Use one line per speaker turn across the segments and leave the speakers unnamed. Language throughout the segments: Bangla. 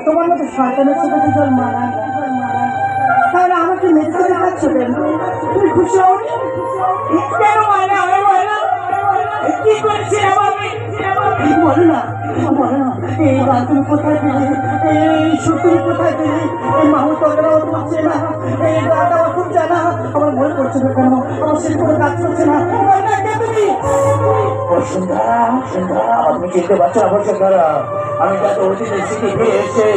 তোমার মতো শয়তানের সাথে দুজন মানায় তাহলে আমাকে মেরে দেখাচ্ছ কেন? তুমি খুশি হও কেন? কি করেছিলাম আমি? বলো না, বলো না। এই গান তুমি কোথায় পেলে? এই সুর তুমি কোথায় পেলে? এই মাহু তগরাও করছে না, এই গানটা আমার খুব জানা। আমার মনে করছে না কেন? আমার সে কোনো কাজ করছে না। তুমি
আপনি চিনতে পারছো না বসুন্ধরা? আমি যাতে অতীতের স্মৃতি ফিরে এসে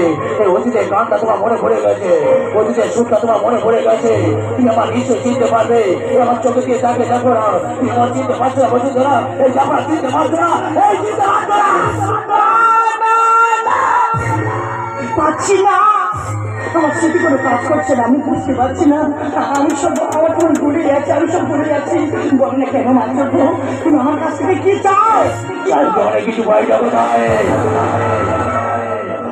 এই অতীতের গানটা তোমার মনে পড়ে গেছে, অতীতের সুরটা তোমার মনে পড়ে গেছে। তুমি আমার নিশ্চয় চিনতে পারবে। আমার চোখে দিয়ে তাকে দেখো না, তুমি আমার চিনতে পারছো না বসুন্ধরা? এই আমার চিনতে পারছো না, এই চিনতে পারছো না।
পাচ্ছি না, আমার স্মৃতি কোনো কাজ করছে না, আমি বুঝতে পারছি না। আমি সব আমার কোনো ভুলে যাচ্ছি, আমি সব ভুলে যাচ্ছি। বল না কেন মানছো? তুমি আমার কাছ থেকে কি চাও?
অনেক কিছু ভয় যাবো না।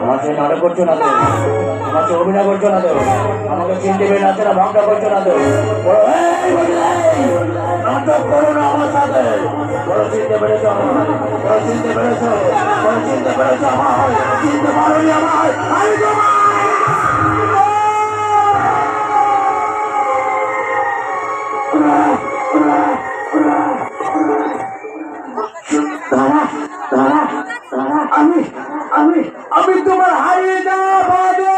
আমার সে নাটক করছো না তো, আমার সে অভিনয় করছো না তো, আমাকে চিনতে পেরে যাচ্ছে না, ভাবটা করছো না তো। নাটক করো না আমার সাথে। বড় চিনতে পেরেছ আমার, বড় চিনতে পেরেছ, বড় চিনতে পেরেছ আমার, চিনতে পারোনি আমার। আমি তোমার আমি আমি আমি তোমার হারিয়ে যাওয়া বাদে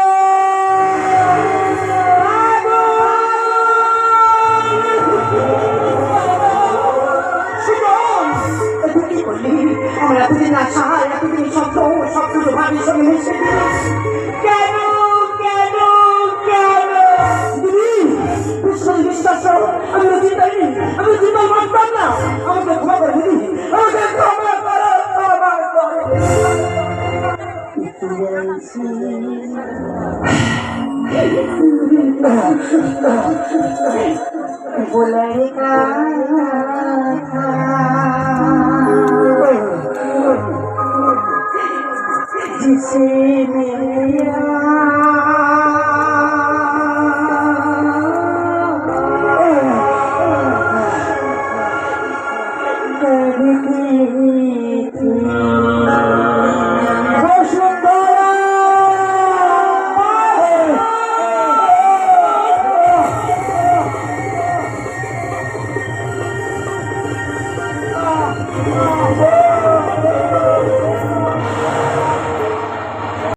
আমার এতদিন আশা, এতদিন স্বপ্ন, সবকিছু ভাবির সঙ্গে মিশে কেন কেন কেন? বিশ্বাস আমি চিন্তাই, আমি চিন্তা মানতাম না। আমাকে ক্ষমা করে দিদি, আমাকে ক্ষমা করো, ক্ষমা করো। बोले का जिसे